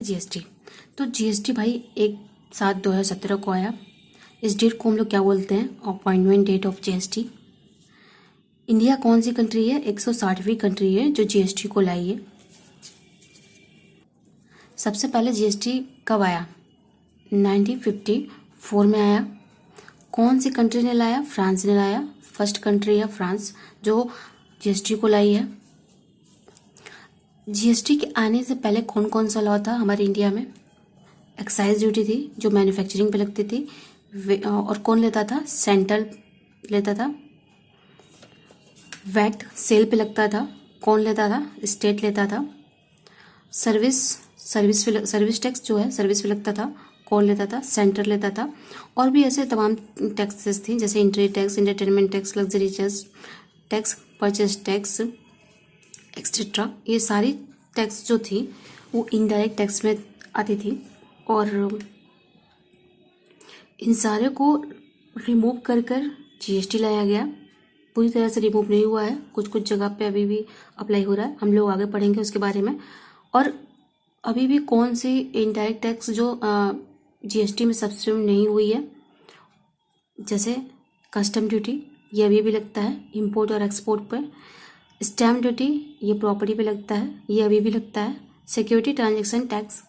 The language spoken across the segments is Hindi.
जीएसटी। तो जीएसटी भाई 1/7/2017 को आया। इस डेट को हम लोग क्या बोलते हैं? Appointment date of GST. India कौन सी कंट्री है? 160वीं कंट्री है जो जीएसटी को लाई है। सबसे पहले जीएसटी कब आया? 1954 में आया। कौन सी कंट्री ने लाया? फ्रांस ने लाया। फर्स्ट कंट्री है फ्रांस जो जीएसटी को लाई है। जीएसटी के आने से पहले कौन कौन सा लॉ था हमारे इंडिया में? एक्साइज ड्यूटी थी जो मैन्युफैक्चरिंग पे लगती थी, और कौन लेता था? सेंट्रल लेता था। वैट सेल पे लगता था, कौन लेता था? स्टेट लेता था। सर्विस टैक्स जो है सर्विस पे लगता था, कौन लेता था? सेंटर लेता था। और भी ऐसे तमाम टैक्सेस थी जैसे entry tax, entertainment tax, luxury tax, purchase tax etcetera. ये सारी टैक्स जो थी वो इनडायरेक्ट टैक्स में आती थी, और इन सारे को रिमूव कर जीएसटी लाया गया। पूरी तरह से रिमूव नहीं हुआ है, कुछ कुछ जगह पे अभी भी अप्लाई हो रहा है, हम लोग आगे पढ़ेंगे उसके बारे में। और अभी भी कौन सी इनडायरेक्ट टैक्स जो जीएसटी में सब्सिट्यूट नहीं हुई है, जैसे कस्टम ड्यूटी, ये अभी भी लगता है इंपोर्ट और एक्सपोर्ट पे। स्टैम्प ड्यूटी ये प्रॉपर्टी पे लगता है, ये अभी भी लगता है। सिक्योरिटी ट्रांजैक्शन टैक्स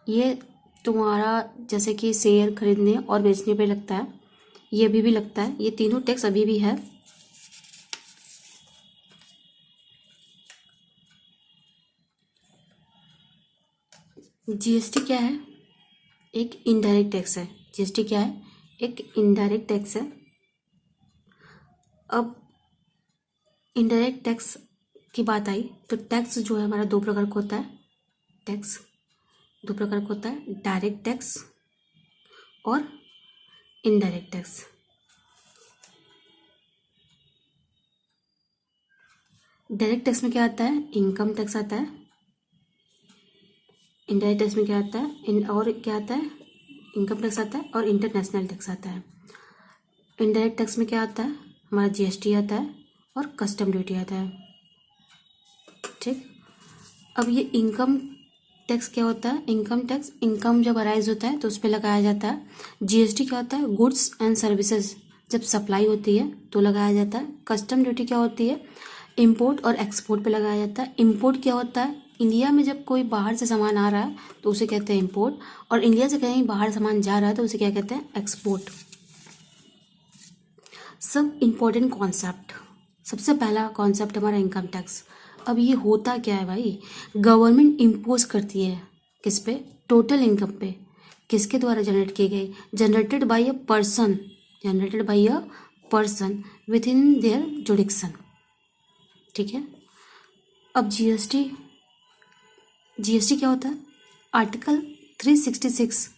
ये तुम्हारा जैसे कि शेयर खरीदने और बेचने पे लगता है, ये अभी भी लगता है। ये तीनों टैक्स अभी भी है। जीएसटी क्या है? एक इनडायरेक्ट टैक्स है। जीएसटी क्या है? एक इनडायरेक्ट टैक्स है। अब इनडायरेक्ट टैक्स की बात आई तो टैक्स जो है हमारा दो प्रकार का होता है। टैक्स दो प्रकार का होता है, डायरेक्ट टैक्स और इनडायरेक्ट टैक्स। डायरेक्ट टैक्स में क्या आता है? इनकम टैक्स आता है। इनडायरेक्ट टैक्स में क्या आता है? और क्या आता है? इनकम टैक्स आता है और इंटरनेशनल टैक्स आता है। इनडायरेक्ट टैक्स में क्या आता है? हमारा जीएसटी आता है और कस्टम ड्यूटी आता है। ठीक। अब ये इनकम टैक्स क्या होता है? इनकम टैक्स, इनकम जब अराइज होता है तो उस पर लगाया जाता है। जीएसटी क्या होता है? गुड्स एंड सर्विसेज जब सप्लाई होती है तो लगाया जाता है। कस्टम ड्यूटी क्या होती है? इंपोर्ट और एक्सपोर्ट पे लगाया जाता है। इंपोर्ट क्या होता है? इंडिया में जब कोई बाहर से सामान आ रहा है तो उसे कहते हैं इंपोर्ट, और इंडिया से कहीं बाहर सामान जा रहा है तो उसे क्या कहते हैं? एक्सपोर्ट। सब इम्पोर्टेंट कॉन्सेप्ट। सबसे पहला कॉन्सेप्ट हमारा इनकम टैक्स। अब ये होता क्या है भाई? गवर्नमेंट इम्पोज करती है किस पे? टोटल इनकम पे। किसके द्वारा जनरेट की गई? Generated by a person, generated by a person within their jurisdiction. ठीक है। अब जीएसटी क्या होता है? Article 366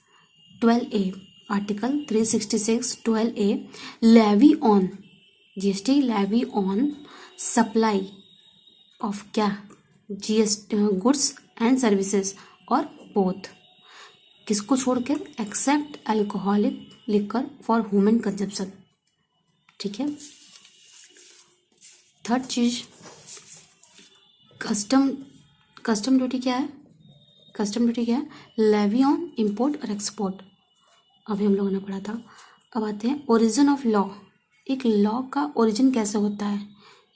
12A, article 366 12A, levy on, GST levy on supply of क्या? जीएसटी गुड्स एंड सर्विसेज और बोथ, किसको छोड़कर? Except alcoholic liquor for human consumption. ठीक है। थर्ड चीज, कस्टम ड्यूटी क्या है? कस्टम ड्यूटी क्या है? लेवी ऑन इंपोर्ट और एक्सपोर्ट, अभी हम लोगों ने पढ़ा था। अब आते हैं ओरिजिन ऑफ लॉ। एक लॉ का ओरिजिन कैसे होता है,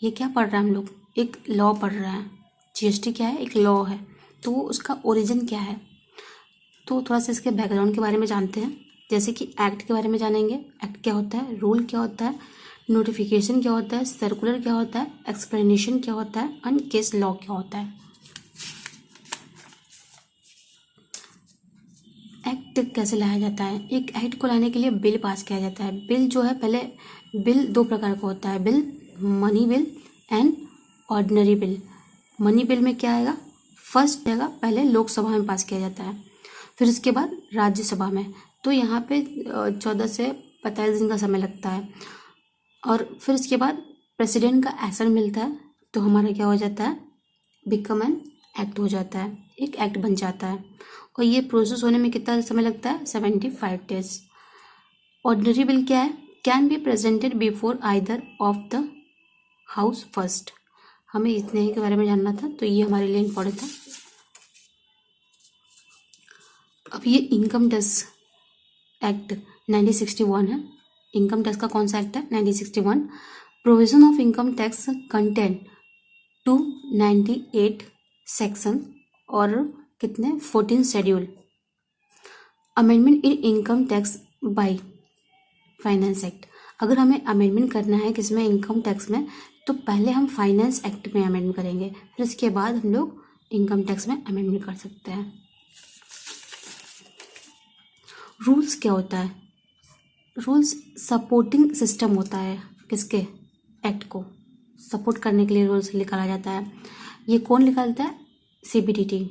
ये क्या पढ़ रहे हैं हम लोग? एक लॉ पढ़ रहे हैं। जीएसटी क्या है? एक लॉ है, तो उसका ओरिजिन क्या है? तो थोड़ा सा इसके बैकग्राउंड के बारे में जानते हैं। जैसे कि एक्ट के बारे में जानेंगे, एक्ट क्या होता है, रूल क्या होता है, नोटिफिकेशन क्या होता है, सर्कुलर क्या होता है, एक्सप्लेनेशन क्या होता है, एंड केस लॉ क्या होता है। एक्ट कैसे लाया जाता है? एक एक्ट को लाने के लिए बिल पास किया जाता है। बिल जो है, पहले बिल दो प्रकार का होता है, bill money bill and ordinary bill. Money bill में क्या आएगा? फर्स्ट जगह पहले लोकसभा में पास किया जाता है, फिर उसके बाद राज्यसभा में। तो यहाँ पे 14 से 25 दिन का समय लगता है, और फिर उसके बाद प्रेसिडेंट का एक्शन मिलता है तो हमारा क्या हो जाता है? बिकम एन एक्ट हो जाता है, एक एक्ट बन जाता है। और ये प्रोसेस होने में कितना समय लगता है? 75 डेज। ऑर्डिनरी बिल क्या है? Can be presented before either of the house first. हमें इतने ही के बारे में जानना था, तो ये हमारे लिए इम्पोर्टेंट था। अब ये इनकम टैक्स एक्ट 1961 है। इनकम टैक्स का कौन सा एक्ट है? 1961। Provision of income tax content 298 section और कितने 14 schedule. Amendment in income tax by finance act. अगर हमें अमेंडमेंट करना है किसमें? इनकम टैक्स में, तो पहले हम फाइनेंस एक्ट में अमेंडमेंट करेंगे, फिर उसके बाद हम लोग इनकम टैक्स में अमेंडमेंट कर सकते हैं। रूल्स क्या होता है? रूल्स सपोर्टिंग सिस्टम होता है किसके? एक्ट को सपोर्ट करने के लिए रूल्स निकाला जाता है। ये कौन निकालता है? CBDT।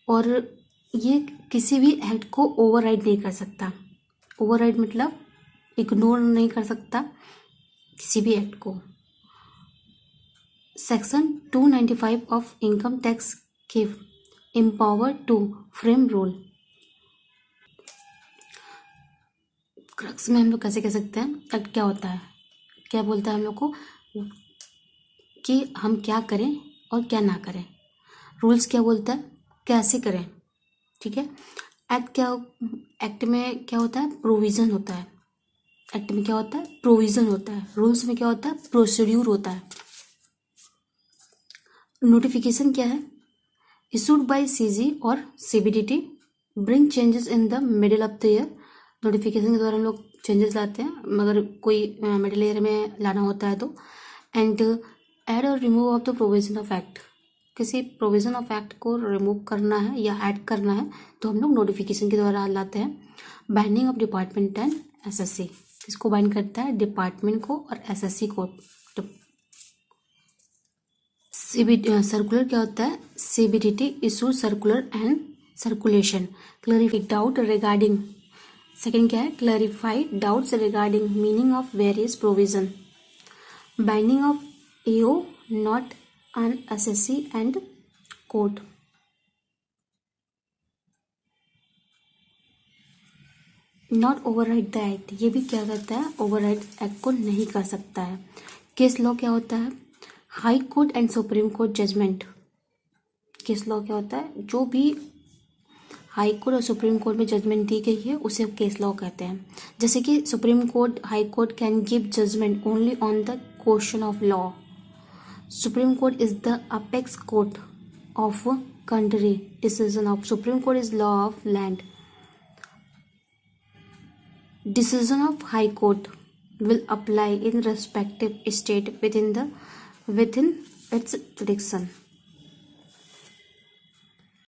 और ये किसी भी एक्ट को ओवरराइड नहीं कर सकता। ओवरराइड मतलब इग्नोर नहीं कर सकता किसी भी एक्ट को। Section 295 of income tax give empower to frame rule. Crux में हम लोग कैसे कह सकते हैं एक्ट क्या होता है, क्या बोलता है हम लोग को कि हम क्या करें और क्या ना करें। रूल्स क्या बोलता है, कैसे करें, ठीक है। एक्ट में क्या होता है? प्रोविज़न होता है। एक्ट में क्या होता है? प्रोविज़न होता है। रूल्स में क्या होता है? प्रोसीड्यूर होता है। नोटिफिकेशन क्या है? इशूड बाय CG और CBDT bring changes in the middle of the year. Notification के द्वारा हम लोग चेंजेस लाते हैं, मगर कोई मिडिल ईयर में लाना होता है तो। एंड ऐड और remove of the provision of act. किसी प्रोविजन ऑफ एक्ट को रिमूव करना है या ऐड करना है तो हम लोग नोटिफिकेशन के द्वारा लाते हैं। Binding of department and SSC। किसको बाइंड करता है? डिपार्टमेंट को और SSC को। सर्कुलर क्या होता है? CBDT issue circular and circulation. Clarify doubt regarding. Second क्या है? Clarified doubts regarding meaning of various provision. Binding of AO not on SSC and court. Not override the act. ये भी क्या करता है? ओवरराइड एक्ट को नहीं कर सकता है। केस लॉ क्या होता है? High court and supreme court judgment. Case law क्या होता है? जो भी हाई कोर्ट और सुप्रीम कोर्ट में जजमेंट दी गई है उसे केस लॉ कहते हैं। जैसे कि supreme court, high court can give judgment only on the question of law. Supreme court is the apex court of country. Decision of supreme court is law of land. Decision of High Court will apply in respective state within its jurisdiction.